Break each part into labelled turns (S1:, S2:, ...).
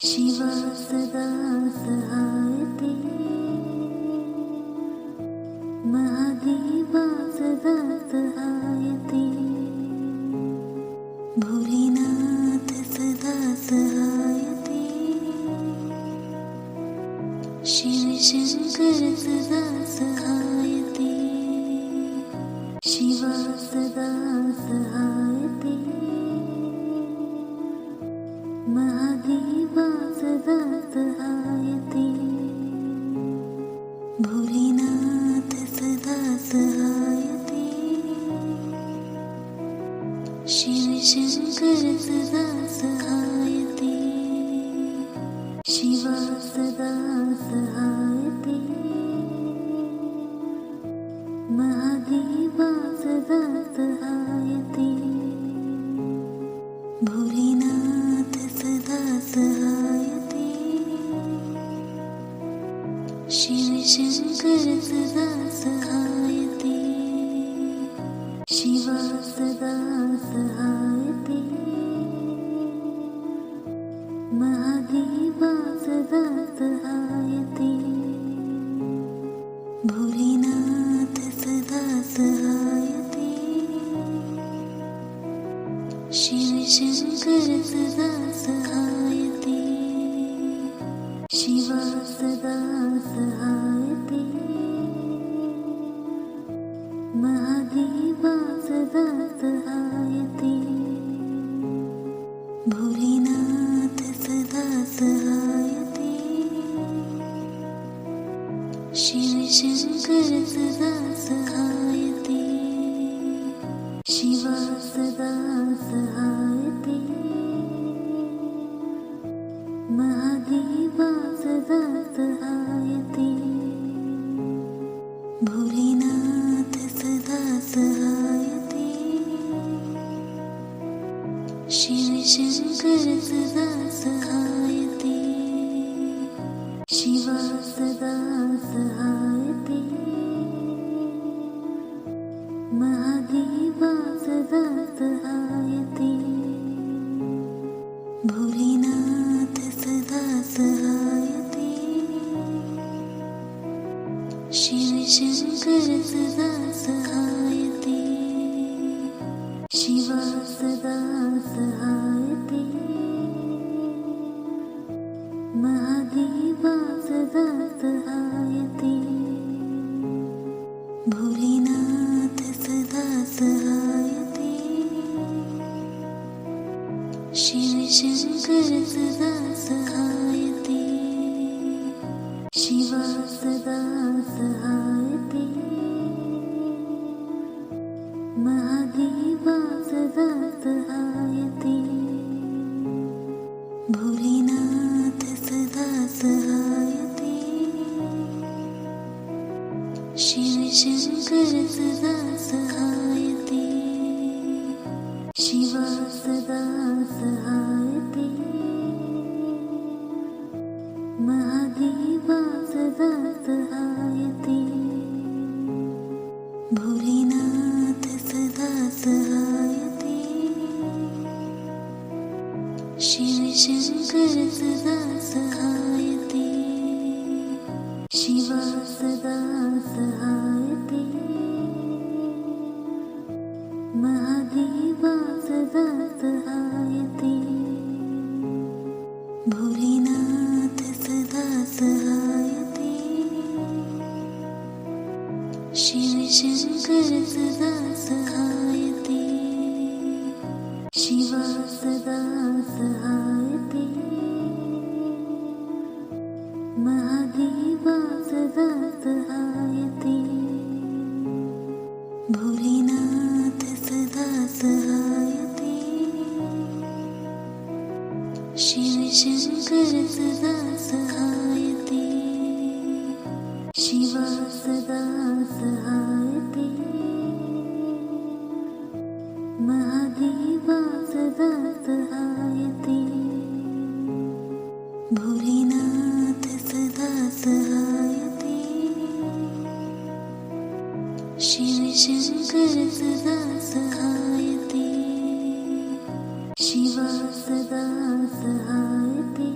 S1: शिवा सदा सहायते महादेवा सदा सहायते भोलेनाथ सदा सहायते शिव शंकर सदा सहायते शिवा सदा सहायते महादेवा सदा सहायते भोलेनाथ सदा सहायते शिव शंकर सदा सहायते शिवा सदा सहायते महादेवा सदा सहायते भोलेनाथ सदा सहायते शिव शंकर सदा सहायते शिवा सदा सहायते महादेवा सदा सहायते भोलेनाथ सदा सहायते शिव शंकर सदा सहायते शिवा सदा सहायते महादेवा सदा सहायते भोलेनाथ सदा सहायते शिव शंकर सदा सहायते शिवा सदा सहायते महादेवा सदा सहायते भोलेनाथ सदा सहायते शिव शंकर सदा सहायते शिवा सदा सहायते महादेवा सदा सहायते भोलेनाथ सदा सहायते शिव शंकर सदा सहायते शिवा सदा सहायते महादेवा सदा सहायते भोलेनाथ सदा सहायते शिव शंकर सदा सहायते शिवा सदा सहायते महादेवा सदा सहायते भोलेनाथ सदा सहायते शिव शंकर सदा सहायते शिवा सदा सहायते महादेवा सदा सहायते भोलेनाथ सदा सहायते शिव शंकर सदा सहायते शिवा सदा सहायते महादेवा सदा सहायते भोलेनाथ सदा सहायते शिव शंकर सदा सहायते शिवा सदा सहायते महादेवा सदा सहायते भोलेनाथ सदा सहायते शिव शंकर सदा सहायते शिवा सदा सहायते महादेवा सदा सहायते भोलेनाथ सदा सहायते शिव शंकर सदा सहायते शिवा सदा सहायते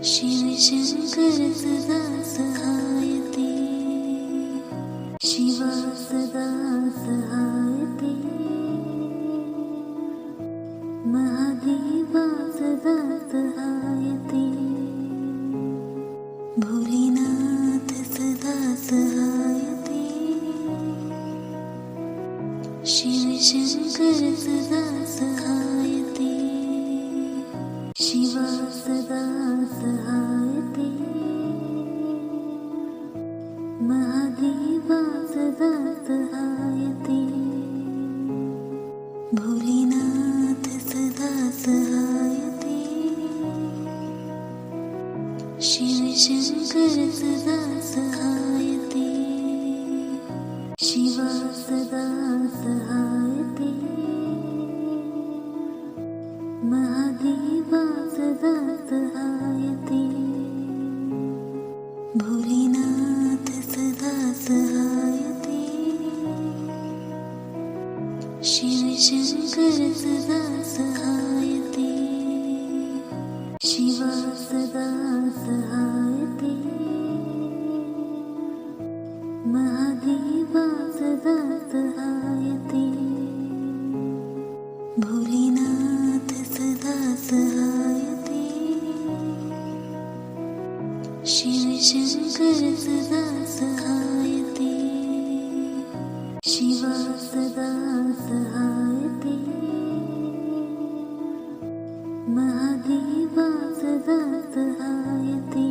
S1: शिवशङ्कर सदा सहायते शिवा सदा सहायते महादेवा सदा सहायते भोलेनाथ सदा सहायते शिवशङ्कर सदा सहायते शिवा सदा सहायते महादेवा सदा सहायते भोलेनाथ सदा सहायते शिवशङ्कर सदा सहायते शिवा सदा सहायते महादेवा सदा सहायते भोलेनाथ सदा सहायते शिवशङ्कर सदा सहायते शिवा सदा सहायते महादेवा सदा सहायते भोलेनाथ सदा सहायते शिवशङ्कर सदा सहायते शिवा सदा सहायते महादेवा सदा सहायते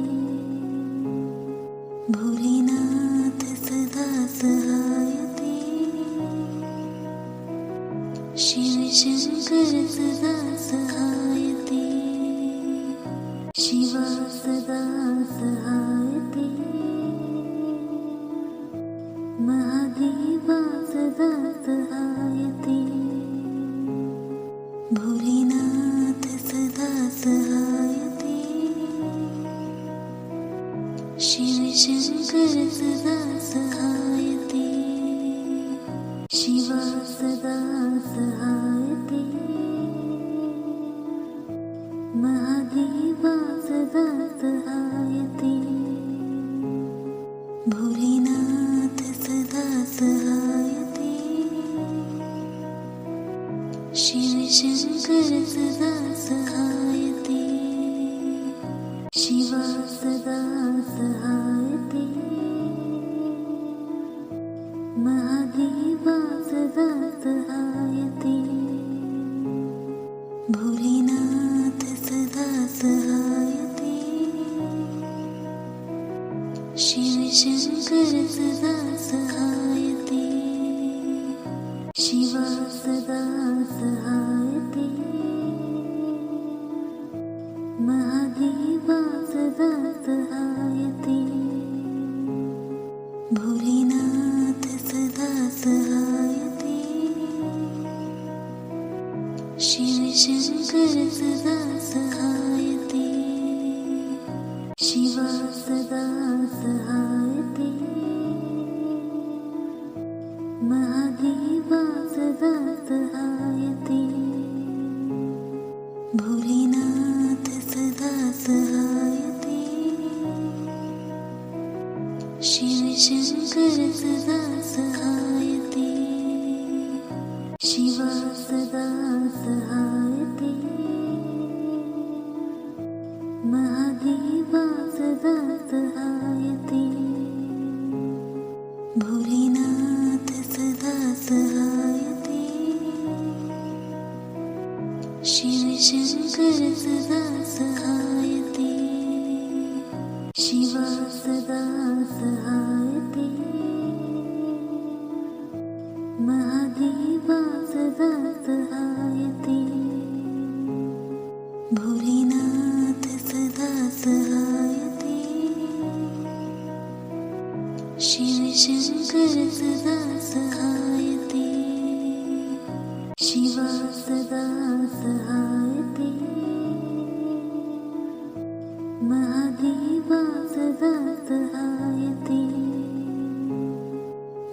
S1: भोलेनाथ सदा सहायते शिवशङ्कर सदा सहायते शिवा सदा सहायते महादेवा सदा सहायते भोलेनाथ सदा सहायते शिवशङ्कर सदा सहायते शिवा सदा सहायते महादेवा सदा सहायते भोलेनाथ सदा सहायते शिवशङ्कर सदा सहायते शिवा सदा सहायते महादेवा सदा सहायते भोलेनाथ सदा सहायते शिवशङ्कर सदा सहायते शिवा सदा सहायते महादेवा सदा सहायते भोलेनाथ सदा सहायते शिवशङ्कर सदा सहायते शिवा सदा सहायते महादेवा सदा सहायते भोलेनाथ सदा सहायते शिवशङ्कर सदा सहायते शिवा सदा सहायते महादेवा सदा सहायते भोलेनाथ सदा सहायते शिवशङ्कर सदा सहायते शिवा सदा सहायते महादेवा सदा सहायते भोलेनाथ सदा सहायते शिवशङ्कर सदा सहायते शिवा सदा सहायते महादेवा सदा सहायते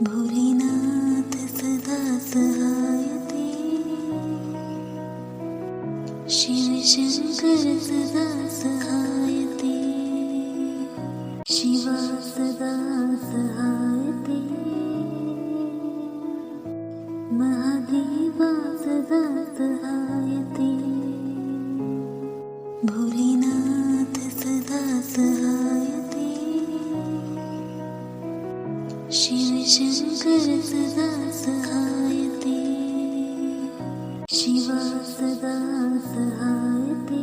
S1: भोलेनाथ सदा सहायते शिवशङ्कर सदा सहायते शिवशङ्कर सदा सहायते शिवा सदा सहायते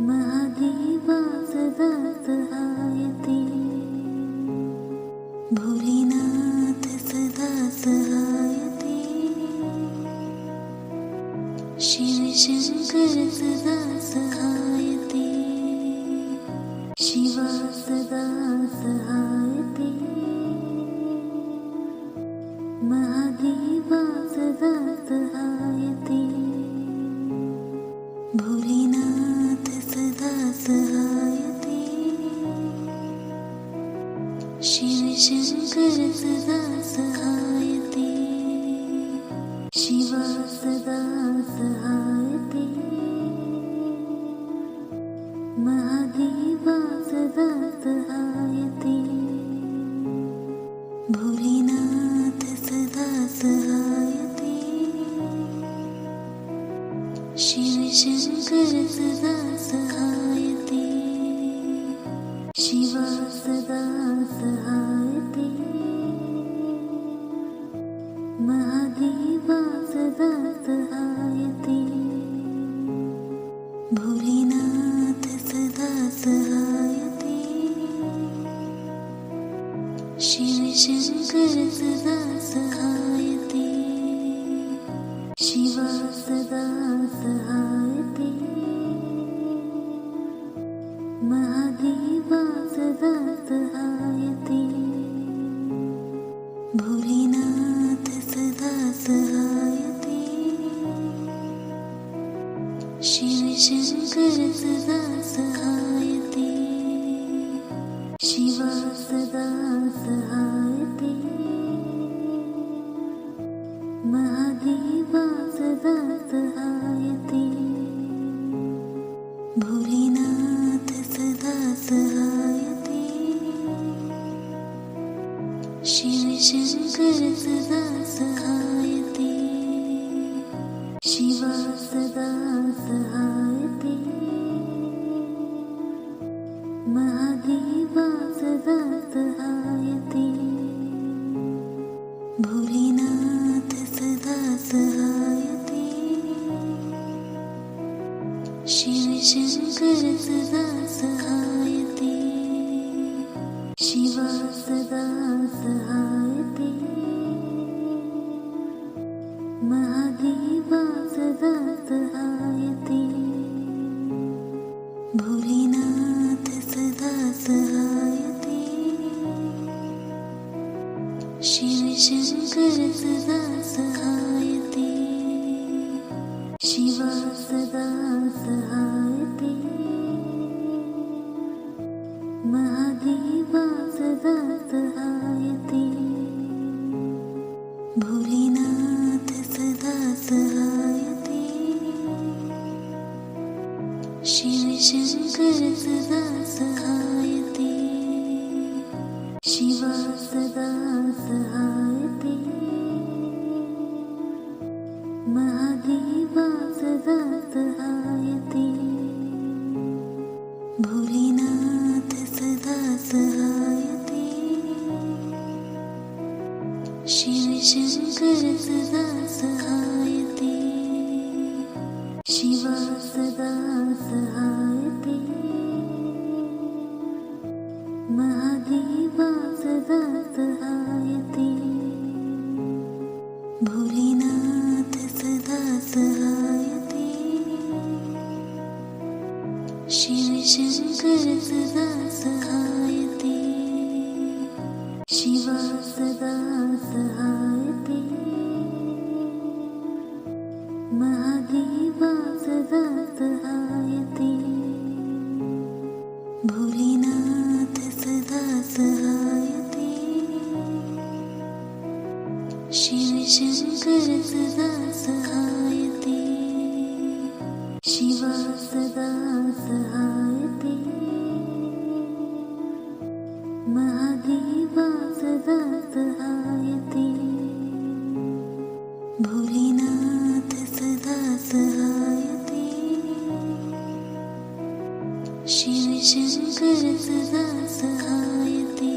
S1: महादेवा सदा सहायते भोलेनाथ सदा सहायते शिवशङ्कर सदा सहायते शिवा सदा सहायते महादेवा सदा सहायते भोलेनाथ सदा सहायते शिवशङ्कर सदा सहायते शिवा सदा सहायते महादेवा सदा सहायते भोलेनाथ सदा सहायते शिवशङ्कर सदा सहायते शिवा सदा सहायते महादेवा सदा सहायते भोलेनाथ सदा सहायते शिवशङ्कर सदा सहायते शिवा सदा सहायते महादेवा सदा सहायते भोलेनाथ सदा सहायते शिवशङ्कर सदा सहायते शिवा सदा सहायते महादेवा सदा सहायते भोलेनाथ सदा सहायते शिवशङ्कर सदा सहायते शिवा सदा सहायते महादेवा सदा सहायते भोलेनाथ सदा सहायते शिवशङ्कर सदा सहायते शिवा सदा सहायते महादेवा सदा सहायते भोलेनाथ सदा सहायते शिवशङ्कर सदा सहायते शिवा सदा सहायते महादेवा सदा सहायते भोलेनाथ सदा सहायते शिवशङ्कर सदा सहायते शिवा सदा सहायते महादेवा सदा सहायते भोलेनाथ सदा सहायते शिवशङ्कर सदा सहायते शिवा सदा सहायते महादेवा सदा सहायते भोलेनाथ सदा सहायते शिवशङ्कर सदा सहायते शिवा सदा सहायते महादेवा सदा सहायते भोलेनाथ सदा सहायते शिवशङ्कर सदा सहायते शिवा सदा सहायते महादेवा सदा सहायते भोलेनाथ सदा सहायते शिवशङ्कर सदा सहायते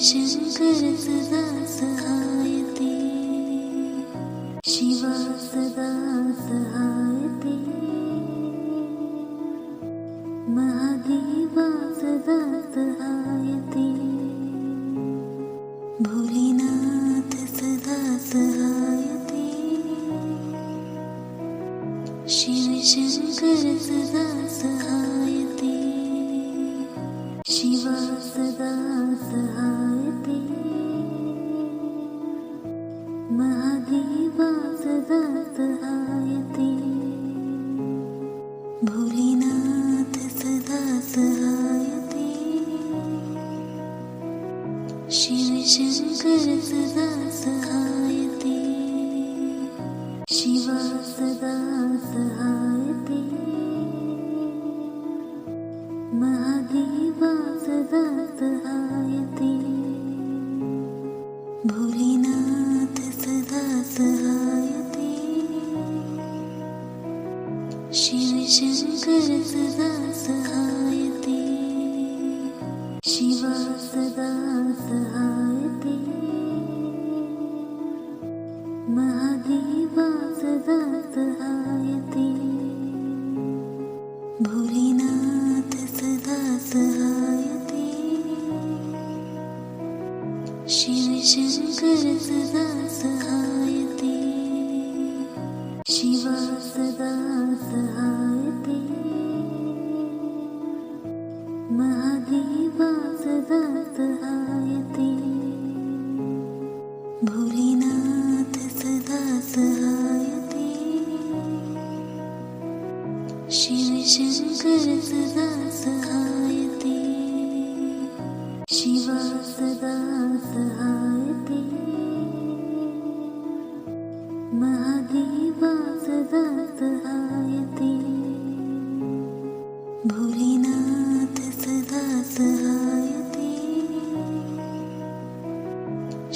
S1: शिवशङ्कर सदा सहायते शिवा सदा सहायते महादेवा सदा सहायते भोलेनाथ सदा सहायते शिवशङ्कर सदा सहायते शिवा सदा सहायते महादेवा सदा सहायते भोलेनाथ सदा सहायते शिवशङ्कर सदा सहायते शिवा सदा सहायते महादेवा सदा सहायते भोलेनाथ सदा सहायते शिवशङ्कर सदा सहायते शिवा सदा सहायते महादेवा सदा सहायते भोलेनाथ सदा सहायते शिवशङ्कर सदा सहायते शिवा सदा सहायते महादेवा सदा सहायते भोलेनाथ सदा सहायते शिवशङ्कर सदा सहायते शिवा सदा सहायते महादेवा सदा सहायते भोलेनाथ सदा सहायते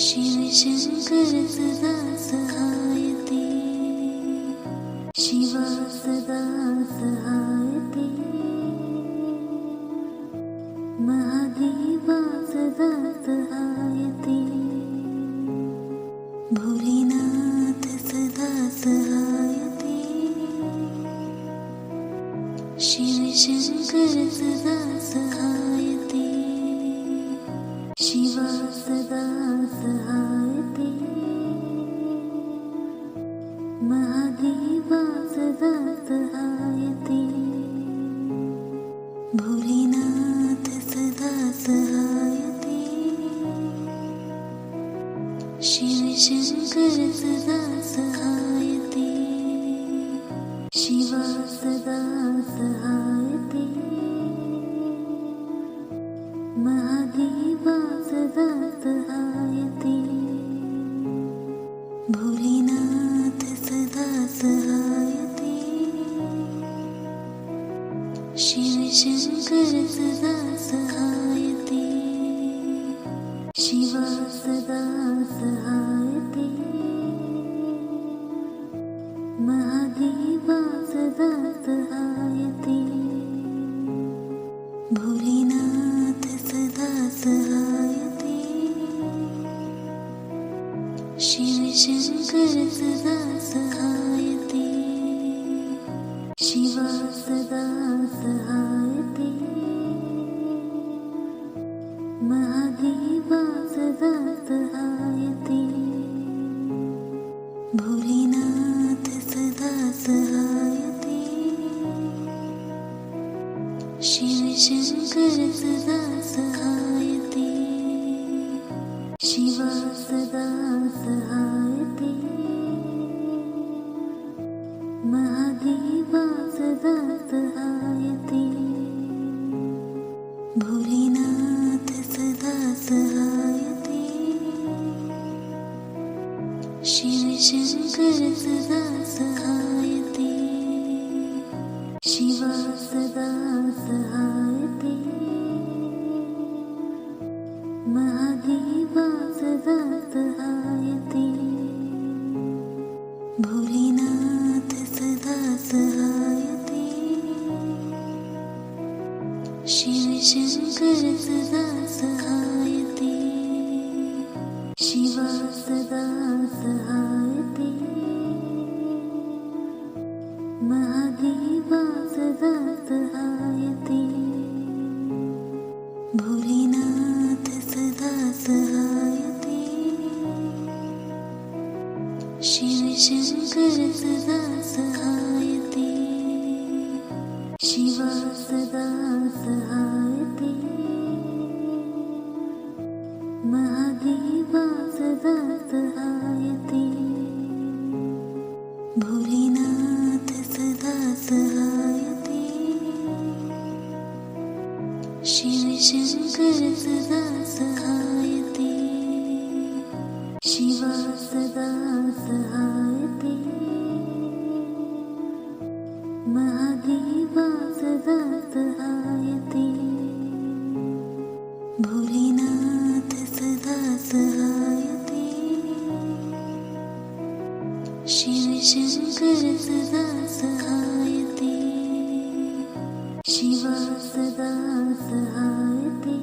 S1: शिवशङ्कर सदा सहायते शिवा सदा सहायते महादेवा सदा सहायते भोलेनाथ सदा सहायते शिवशङ्कर सदा सहायते शिवा सदा सहायते महादेवा सदा सहायते भोलेनाथ सदा सहायते शिवशङ्कर सदा सहायते शिवा सदा सहायते महादेवा सदा सहायते भोलेनाथ सदा सहायते शिवशङ्कर सदा सहायते शिवा सदा सहायते महादेवा सदा सहायते भोलेनाथ सदा सहायते शिवशङ्कर सदा सहायते शिवा सदा सहायते महादेवा सदा सहायते भोलेनाथ सदा सहायते शिवशङ्कर सदा सहायते शिवा सदा सहायते महादेवा सदा सहायते भोलेनाथ सदा सहायते शिवशङ्कर सदा सहायते शिवा सदा सहायते महादेवा सदा सहायते भोलेनाथ सदा सहायते शिवशङ्कर सदा सहायते महादेवा सदा सहायते भोलेनाथ सदा सहायते शिव शंकर सदा सहायते शिवा सदा सहायते महादेवा सदा सहायते भोलेनाथ सदा सहायते शिव शंकर सदा सहायते शिवा सदा सहायते महादेवा सदा सहायते भोलेनाथ सदा सहायते शिव शंकर सदा सहायते शिवा सदा सहायते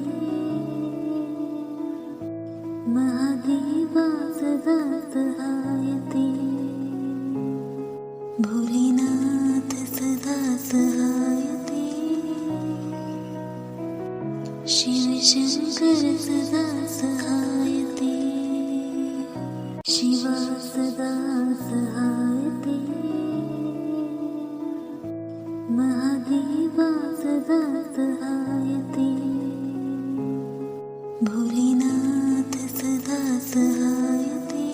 S1: महादेवा सदा सहायते भोलेनाथ सदा सहायते शिव शंकर सदा सहायते शिवा सदा सहायते महादेवा सदा सहायते भोलेनाथ सदा सहायते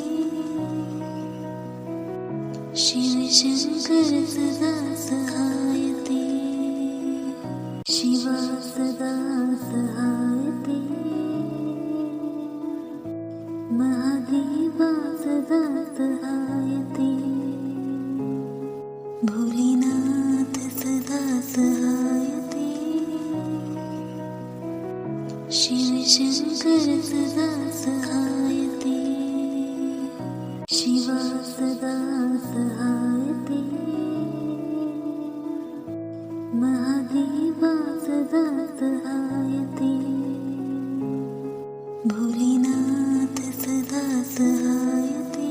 S1: शिव शंकर सदा सहायते शिवा सदा सहायते महादेवा सदा सहायते भोलेनाथ सदा सहायते शिव शंकर सदा सहायते शिवा सदा सहायते महादेवा सदा सहायते भोलेनाथ सदा सहायते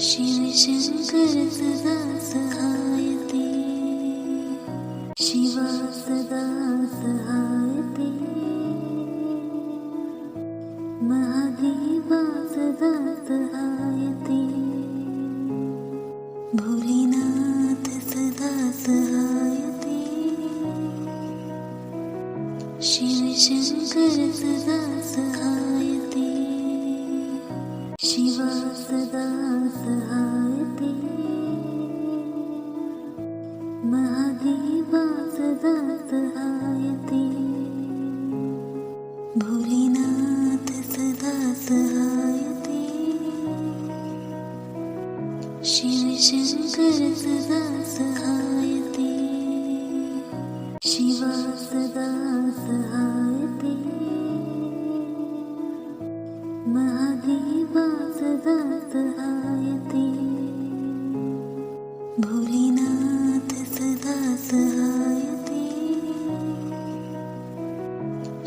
S1: शिव शंकर सदा सहायते शिवा सदा सहायते महादेवा सदा सहायते भोलेनाथ सदा सहायते शिव शंकर सदा सहायते शिवा सदा सहायते महादेवा सदा सहायते भोलेनाथ सदा सहायते शिव शंकर सदा सहायते शिवा सदा सहायते महादेवा सदा सहायते भोलेनाथ सदा सहायते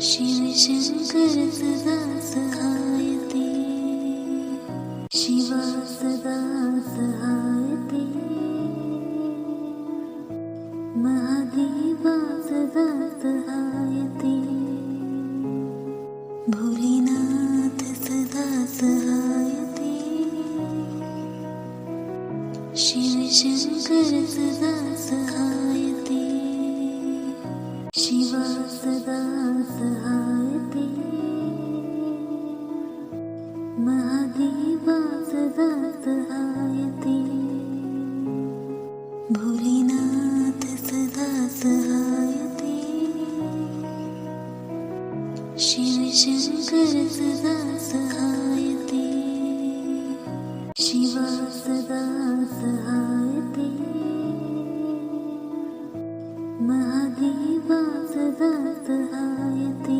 S1: शिव शंकर सदा सहायते शिवा सदा सहायते महादेवा सदा सहायते भोलेनाथ सदा सहायते शिव शंकर सदा सहायते शिवा सदा सहायते महादेवा सदा सहायते भोलेनाथ सदा सहायते शिव शंकर सदा सहायते शिवा सदा सहायते महादेवा सदा सहायते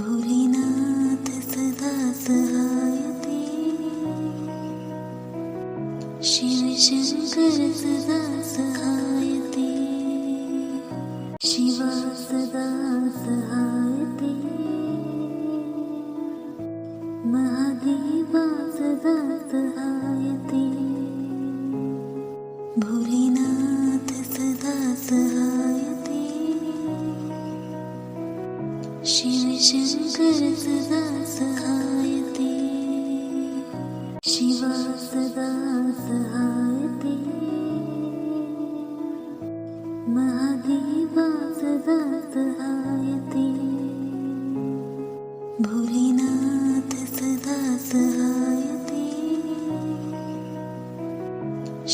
S1: भोलेनाथ सदा सहायते शिव शंकर सदा सहायते शिवा सदा सहायते महादेवा सदा सहायते सदा सहायते शिवा सदा सहायते महादेवा सदा सहायते भोलेनाथ सदा सहायते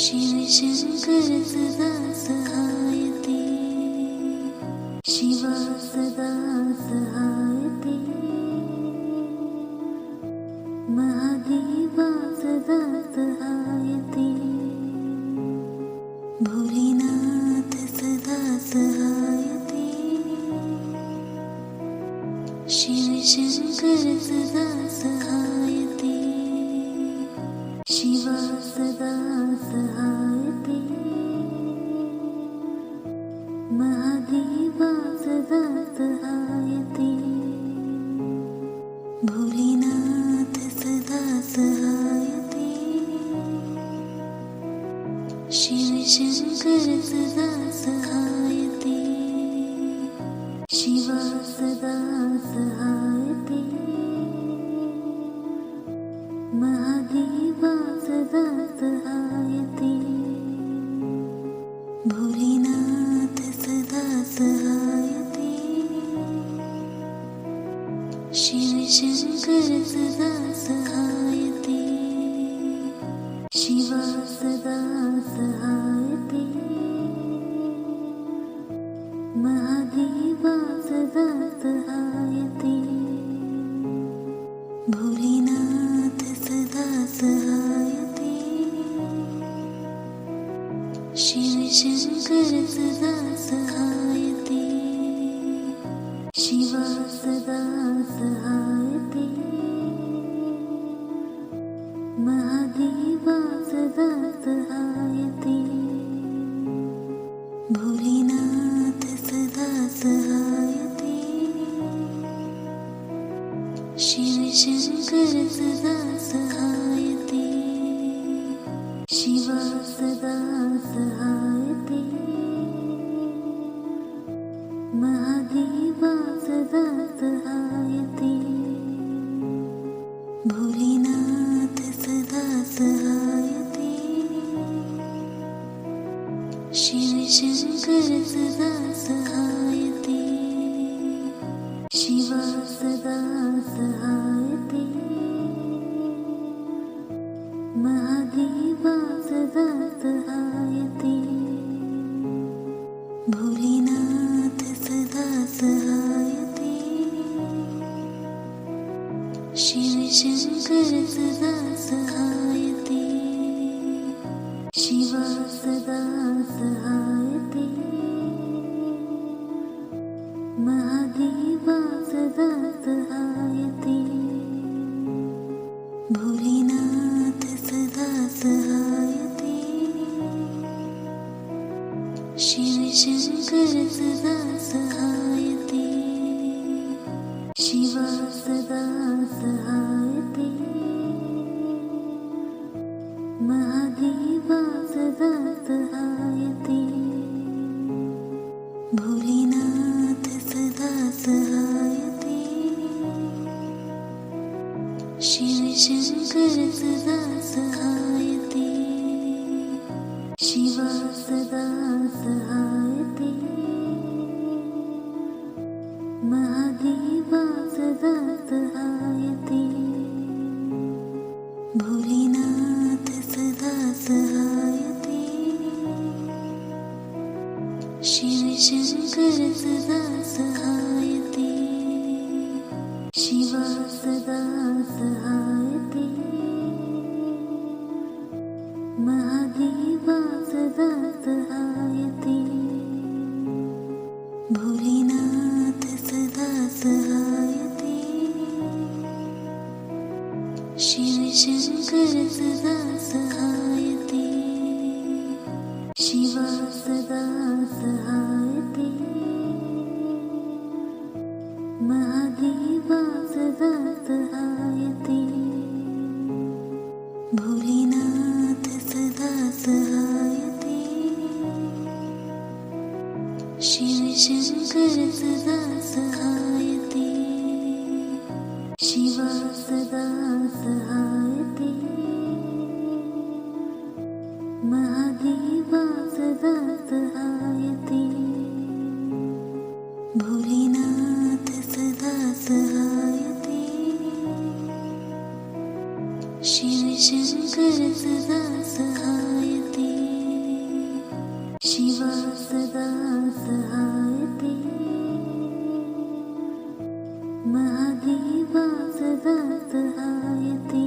S1: शिव शंकर सदा सहायते शिवा सदा सहायते महादेवा सदा सहायते भोलेनाथ सदा सहायते शिव शंकर सदा सहायते शिवा सदा सहायते महादेवा सदा सहायते भोलेनाथ सदा सहायते शिव शंकर सदा सहायते शिवा सदा सहायते महादेवा सदा सहायते भोलेनाथ सदा सहायते शिव शंकर सदा सहायते शिवा सदा सहायते महादेवा सदा सहायते भोलेनाथ सदा सहायते शिव शंकर सदा सहायते शिवा सदा सहायते महादेवा सदा सहायते भोलेनाथ सदा सहायते शिव शंकर सदा सहायते शिवा सदा सहायते महादेवा सदा सहायते भोलेनाथ सदा सहायते शिव शंकर सदा सहायते शिवा सदा सहायते महादेवा सदा सहायते भोलेनाथ सदा सहायते शिव शंकर सदा सहायते शिवा सदा सहायते महादेवा सदा सहायते भोलेनाथ सदा सहायते शिव शंकर सदा सहायते शिवा सदा सहायते महादेवा सदा सहायते भोलेनाथ सदा सहायते शिव शंकर सदा सहायते शिवा सदा सहायते महादेवा सदा सहायते भोलेनाथ सदा सहायते शिव शंकर सदा सहायते शिवा सदा सहायते महादेवा सदा सहायते भोलेनाथ सदा सहायते शिव शंकर सदा सहायते शिवा सदा सहायते महादेवा सदा सहायते भोलेनाथ सदा सहायते शिव शंकर सदा सहायते सदा सहायते शिवा सदा सहायते महादेवा सदा सहायते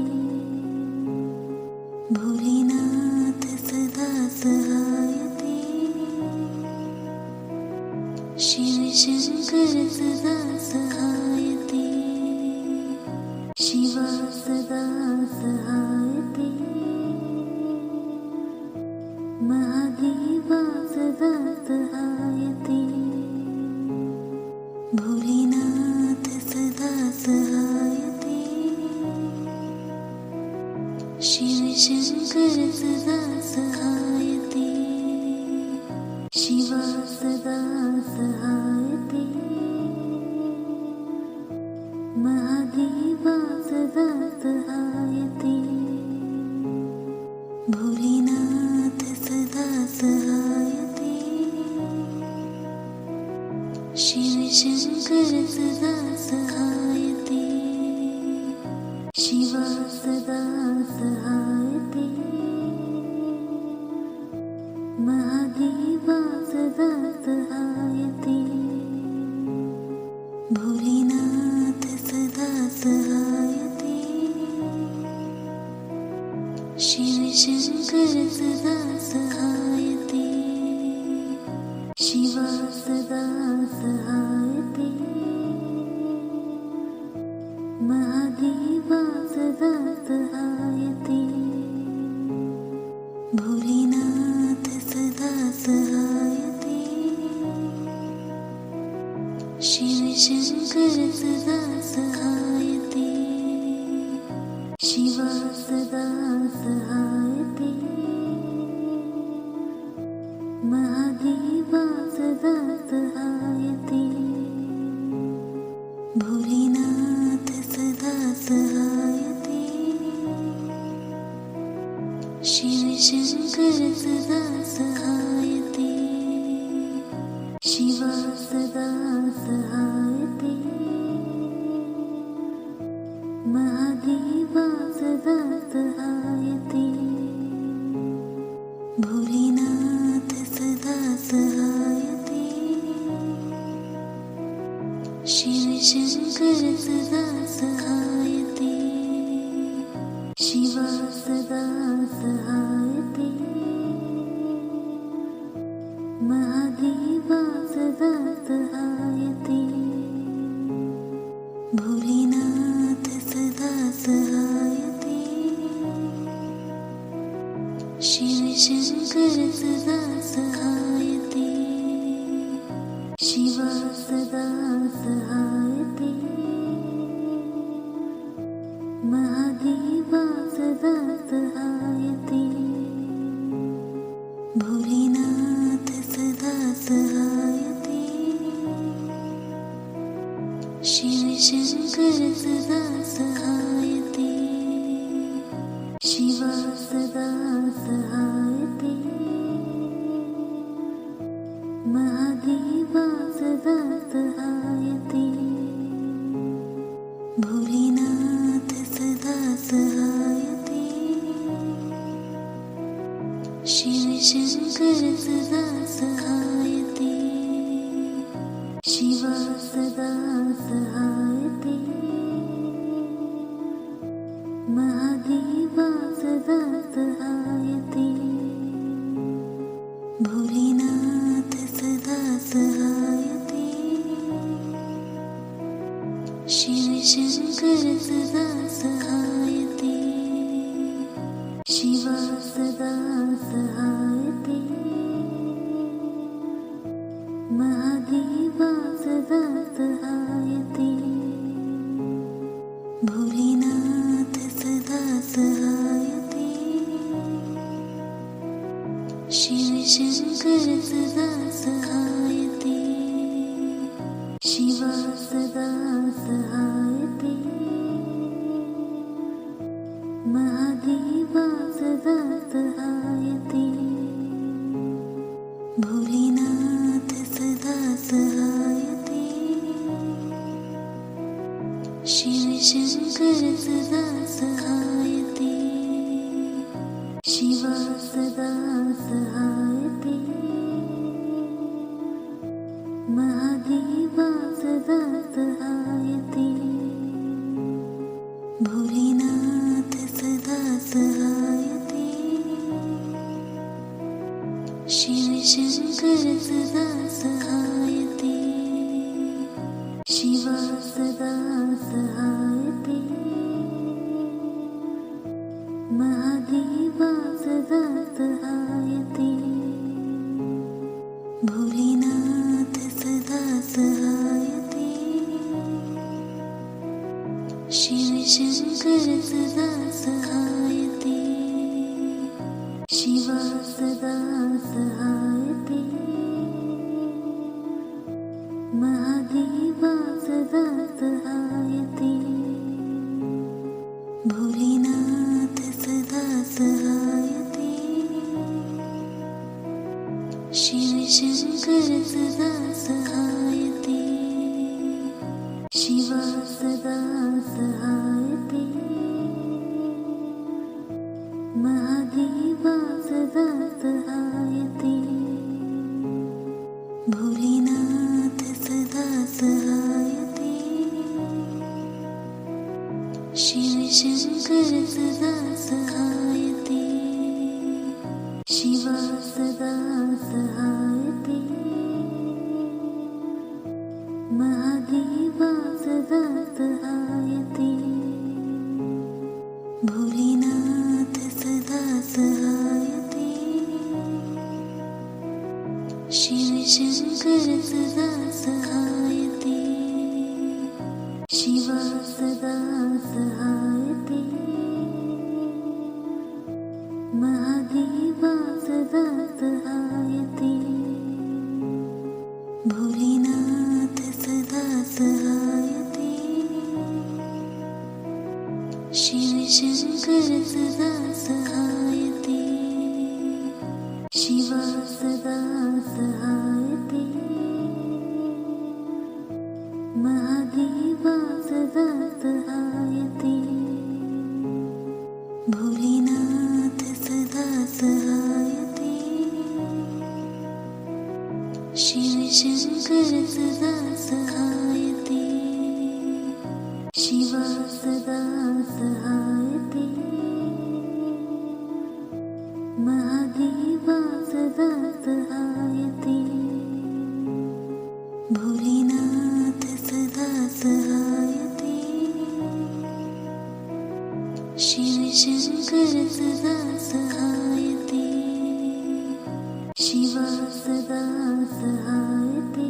S1: भोलेनाथ सदा सहायते शिव शंकर सदा सहायते शिवा सदा सहायते महादेवा सदा सहायते भोलेनाथ सदा सहायते शिव शंकर सदा सहायते शिवा सदा सहायते महादेवा सदा सहायते भोलेनाथ सदा सहायते शिव शंकर सदा सहायते शिवा सदा सहायते महादेवा सदा सहायते भोलेनाथ सदा सहायते शिव शंकर सदा सहायते शिवा सदा सहायते महादेवा सदा सहायते भोलेनाथ सदा सहायते शिव शंकर सदा सहायते शिवा सदा सहायते महादेवा सदा सहायते भोलेनाथ सदा सहायते शिव शंकर सदा सहायते शिवा सदा सहायते महादेवा सदा सहायते भोलेनाथ सदा सहायते शिव शंकर सदा सहायते शिवा सदा सहायते महादेवा सदा सहायते भोलेनाथ सदा सहायते शिव शंकर सदा सहायते शिवा सदा सहायते महादेवा सदा सहायते भोलेनाथ सदा सहायते शिव शंकर सदा सहायते शिवा सदा सहायते महादेवा सदा सहायते भोलेनाथ सदा सहायते शिव शंकर सदा सहायते शिवा सदा सहायते महादेवा सदा सहायते भोलेनाथ सदा सहायते शिव शंकर सदा सहायते शिवा सदा सहायते महादेवा सदा सहायते भोलेनाथ सदा सहायते शिव शंकर सदा सहायते शिवा सदा सहायते महादेवा सदा सहायते भोलेनाथ सदा सहायते शिव शंकर सदा सहायते शिवा सदा सहायते महादेवा सदा सहायते भोलेनाथ सदा सहायते शिव शंकर सदा सहायते शिवा सदा सहायते महादेवा सदा सहायते भोलेनाथ सदा सहायते शिव शंकर सदा सहायते शिवा सदा सहायते महादेवा सदा सहायते भोलेनाथ सदा सहायते शिव शंकर सदा सहायते शिवा सदा सहायते महादेवा सदा सहायते भोलेनाथ सदा सहायते शिव शंकर सदा सहायते शिवा सदा सहायते महादेवा सदा सहायते भोलेनाथ सदा सहायते शिव शंकर सदा सहायते शिवा सदा सहायते महादेवा सदा सहायते भोलेनाथ सदा सहायते शिव शंकर सदा सहायते शिवा सदा सहायते महादेवा सदा सहायते भोलेनाथ सदा सहायते शिव शंकर सदा सहायते शिवा सदा सहायते महादेवा सदा सहायते भोलेनाथ सदा सहायते शिव शंकर सदा सहायते शिवा सदा सहायते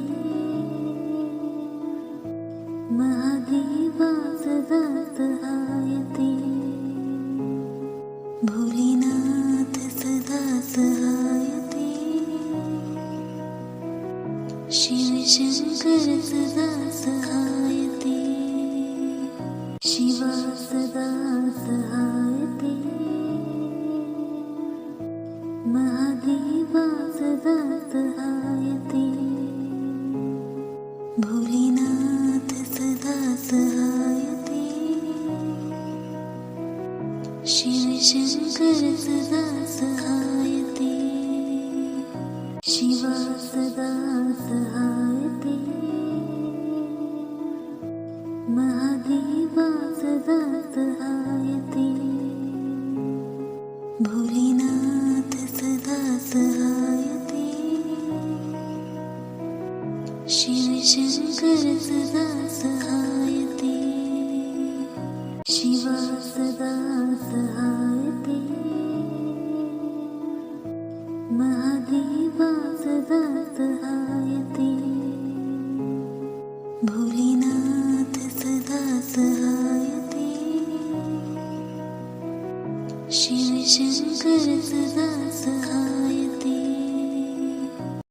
S1: महादेवा सदा सहायते भोलेनाथ सदा सहायते शिव शंकर सदा सहायते शिवा सदा सहायते महादेवा सदा सहायते भोलेनाथ सदा सहायते शिव शंकर सदा सहायते शिवा सदा सहायते महादेवा सदा सहायते भोलेनाथ सदा सहायते शिव शंकर सदा सहायते शिवा सदा सहायते महादेवा सदा सहायते भोलेनाथ सदा सहायते शिव शंकर सदा